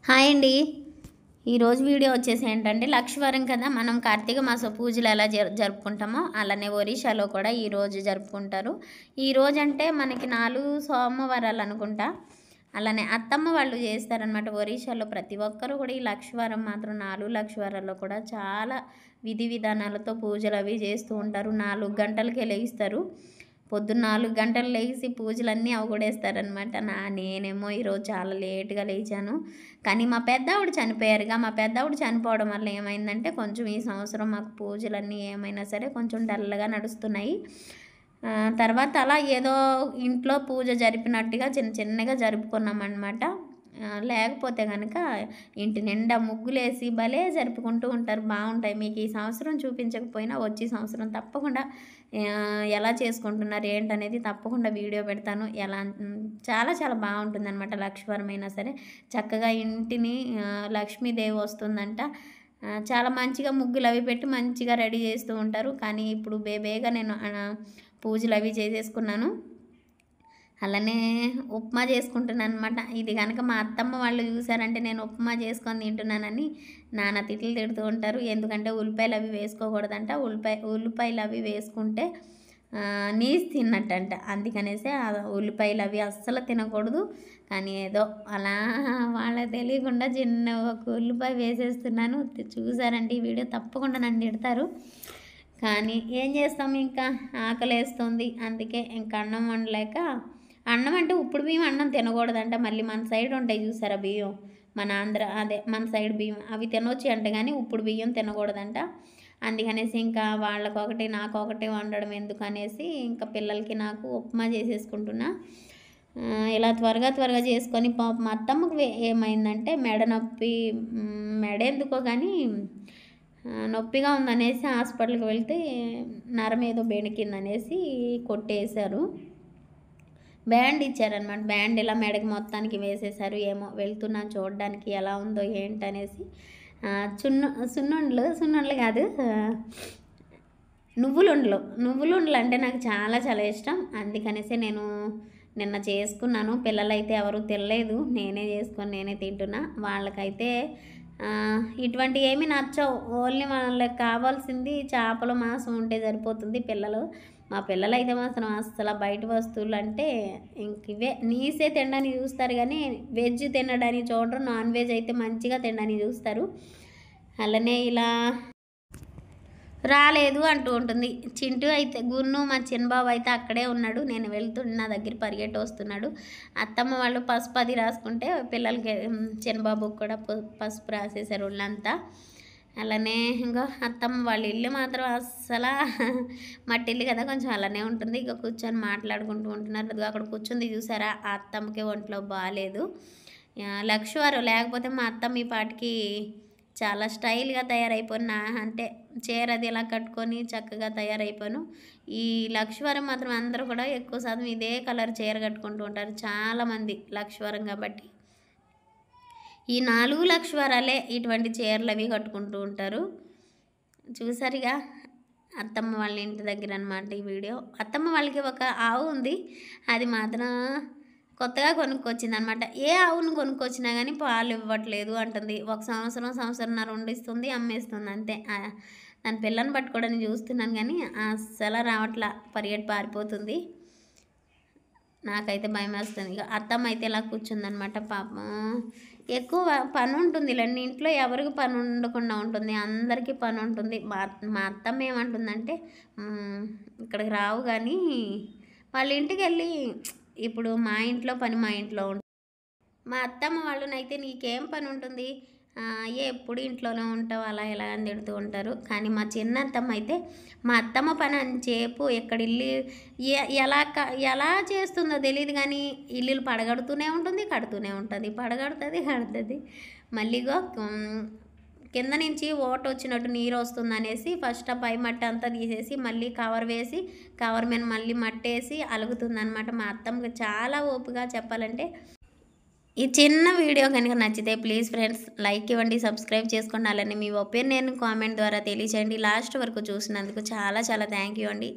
Hi అండి. ఈరోజు video వచ్చేసి ఏంటంటే లక్షవారం కదా, మనం కార్తీక మాస పూజలు ఎలా జరుపుకుంటామో అలానే ఒరిస్సాలో కూడా ఈరోజు జరుపుకుంటారు. ఈరోజు అంటే మనకి 4 సోమవారాలు అనుకుంటా. అలానే అత్తమ్మ వాళ్ళు చేస్తారనమాట ఒరిస్సాలో. ప్రతి ఒక్కరు కూడా ఈ లక్షవారం మాత్రం 4 లక్షవారాల్లో కూడా చాలా విధి విధానాలతో పూజలు అవి చేస్తూ ఉంటారు. 4 గంటలకే లేస్తారు. పొద్దున్న 4 గంటలు లేచి పూజలన్నీ అవగొడేస్తారనమాట. నేనేమో ఈరోజు చాలా లేట్గా లేచాను. కానీ మా పెద్దావిడ చనిపోయారుగా, మా పెద్దావిడ చనిపోవడం వల్ల ఏమైందంటే కొంచెం ఈ సంవత్సరం మాకు పూజలన్నీ ఏమైనా సరే కొంచెం డల్గా నడుస్తున్నాయి. తర్వాత అలా ఏదో ఇంట్లో పూజ జరిపినట్టుగా చిన్నగా జరుపుకున్నామన్నమాట. లేకపోతే కనుక ఇంటి నిండా ముగ్గులేసి భలే జరుపుకుంటూ ఉంటారు. బాగుంటాయి. మీకు ఈ సంవత్సరం చూపించకపోయినా వచ్చే సంవత్సరం తప్పకుండా ఎలా చేసుకుంటున్నారు ఏంటనేది తప్పకుండా వీడియో పెడతాను. చాలా చాలా బాగుంటుందన్నమాట. లక్షవారం అయినా సరే చక్కగా ఇంటిని లక్ష్మీదేవి వస్తుందంట. చాలా మంచిగా ముగ్గులు అవి పెట్టి మంచిగా రెడీ చేస్తూ ఉంటారు. కానీ ఇప్పుడు బేగా నేను పూజలు అవి చేసేసుకున్నాను. అలానే ఉప్మా చేసుకుంటున్నాను అనమాట. ఇది కనుక మా అత్తమ్మ వాళ్ళు చూసారంటే నేను ఉప్మా చేసుకొని తింటున్నానని నాన్న తిట్లు తిడుతూ ఉంటారు. ఎందుకంటే ఉల్లిపాయలు అవి వేసుకోకూడదంట. ఉల్లిపాయలు అవి వేసుకుంటే నీసు తిన్నట్టంట. అందుకనేసి ఉల్లిపాయలు అవి అస్సలు తినకూడదు. కానీ ఏదో అలా వాళ్ళకి తెలియకుండా చిన్న ఒక ఉల్లిపాయ వేసేస్తున్నాను. చూసారంటే ఈ వీడియో తప్పకుండా నన్ను తిడతారు. కానీ ఏం చేస్తాం, ఇంకా ఆకలేస్తుంది. అందుకే ఇంకా అన్నం వండలేక, అన్నం అంటే ఇప్పుడు బియ్యం అన్నం తినకూడదంట. మళ్ళీ మన సైడ్ ఉంటాయి చూసారా బియ్యం, మన ఆంధ్ర అదే మన సైడ్ బియ్యం అవి తినొచ్చు అంటే, కానీ ఇప్పుడు బియ్యం తినకూడదంట. అందుకనేసి ఇంకా వాళ్ళకొకటి నాకొకటి వండడం ఎందుకనేసి ఇంకా పిల్లలకి నాకు ఉప్మా చేసేసుకుంటున్నా. ఇలా త్వరగా చేసుకొని మా అత్తమ్మకి ఏమైందంటే మెడ నొప్పి, మెడ ఎందుకో కానీ నొప్పిగా ఉందనేసి హాస్పిటల్కి వెళ్తే నరం ఏదో బెణికిందనేసి కొట్టేశారు. బ్యాండ్ ఇచ్చారనమాట. బ్యాండ్ ఇలా మెడకి మొత్తానికి వేసేసారు. ఏమో వెళ్తున్నాను చూడడానికి ఎలా ఉందో ఏంటనేసి. సున్నుండలు కాదు, నువ్వులుండలు అంటే నాకు చాలా చాలా ఇష్టం. అందుకనేసి నేను నిన్న చేసుకున్నాను. పిల్లలైతే ఎవరు తినలేదు, నేనే చేసుకొని నేనే తింటున్నా. వాళ్ళకైతే ఇటువంటి ఏమీ నచ్చవు. ఓన్లీ వాళ్ళకి కావాల్సింది చేపల మాంసం ఉంటే సరిపోతుంది. మా పిల్లలైతే మాత్రం అస్సలు బయట వస్తువులు అంటే ఇంక ఇవే నీసే తినడానికి చూస్తారు, కానీ వెజ్ తినడానికి చూడరు. నాన్ వెజ్ అయితే మంచిగా తినడానికి చూస్తారు. అలానే ఇలా రాలేదు అంటూ ఉంటుంది. చింటూ అయితే మా చిన్నబాబు అయితే అక్కడే ఉన్నాడు. నేను వెళ్తుండే నా దగ్గర పరిగెట్టి వస్తున్నాడు. అత్తమ్మ వాళ్ళు పసుపు అది రాసుకుంటే పిల్లలకి చిన్నబాబుకి కూడా పసుపు రాసేసారు ఒళ్ళంతా. అలానే ఇంకా అత్తమ్మ వాళ్ళ ఇల్లు మాత్రం అస్సలు మట్టి ఇల్లు కదా, కొంచెం అలానే ఉంటుంది. ఇక కూర్చొని మాట్లాడుకుంటూ ఉంటున్నారు. అక్కడ కూర్చుంది చూసారా, ఆ అత్తమ్మకి ఒంట్లో బాగాలేదు. లక్షవారం లేకపోతే మా అత్తమ్మ ఈ పాటికి చాలా స్టైల్గా తయారైపోయినా, అంటే చీర అది ఇలా కట్టుకొని చక్కగా తయారైపోయాను. ఈ లక్షవారం మాత్రం అందరూ కూడా ఎక్కువ శాతం ఇదే కలర్ చీర కట్టుకుంటూ ఉంటారు చాలామంది. లక్షవారం కాబట్టి ఈ 4 లక్షవారాలే ఇటువంటి చీరలు అవి కట్టుకుంటూ ఉంటారు. చూసారుగా అత్తమ్మ వాళ్ళ ఇంటి దగ్గర అనమాట ఈ వీడియో. అత్తమ్మ వాళ్ళకి ఒక ఆవు ఉంది, అది మాత్రం కొత్తగా కొనుక్కొచ్చిందనమాట. ఏ ఆవును కొనుక్కొచ్చినా కానీ పాలు ఇవ్వట్లేదు అంటుంది. ఒక సంవత్సరంన్నర ఉండిస్తుంది, అమ్మేస్తుంది అంతే. దాని పిల్లని పట్టుకోవడానికి చూస్తున్నాను కానీ అస్సలు రావట్లా, పరిగెట్టి పారిపోతుంది. నాకైతే భయం వేస్తుంది. ఇక అత్తమ్మ అయితే ఇలా కూర్చుందనమాట. పాపం ఎక్కువ పని ఉంటుంది ఇలాంటి ఇంట్లో, ఎవరికి పని ఉండకుండా ఉంటుంది, అందరికీ పని ఉంటుంది. మా అత్తమ్మ ఏమంటుందంటే ఇక్కడికి రావు కానీ వాళ్ళ ఇంటికి వెళ్ళి, ఇప్పుడు మా ఇంట్లో పని మా ఇంట్లో ఉంటుంది. మా అత్తమ్మ వాళ్ళనైతే నీకేం పని ఉంటుంది, ఎప్పుడు ఇంట్లోనే ఉంటావు అలా ఎలా అని తిడుతూ ఉంటారు. కానీ మా చిన్న అత్తమ్మ అయితే మా అత్తమ్మ పని అంచేపు ఎక్కడ ఇల్లు ఎలా చేస్తుందో తెలియదు, కానీ ఇల్లులు పడగడుతూనే ఉంటుంది, కడుతూనే ఉంటుంది, కడుతుంది. మళ్ళీగో కింద నుంచి ఓట వచ్చినట్టు నీరు వస్తుంది అనేసి ఫస్ట్ ఆ పై మట్టి అంతా తీసేసి మళ్ళీ కవర్ వేసి కవర్ మీద మళ్ళీ మట్టేసి అలుగుతుంది అనమాట. మా అత్తమ్మకి చాలా ఓపిక చెప్పాలంటే. ఈ చిన్న వీడియో కనుక నచ్చితే ప్లీజ్ ఫ్రెండ్స్ లైక్ ఇవ్వండి, సబ్స్క్రైబ్ చేసుకోండి. అలానే మీ ఒపీనియన్ కామెంట్ ద్వారా తెలియచేయండి. లాస్ట్ వరకు చూసినందుకు చాలా చాలా థ్యాంక్ యూ అండి.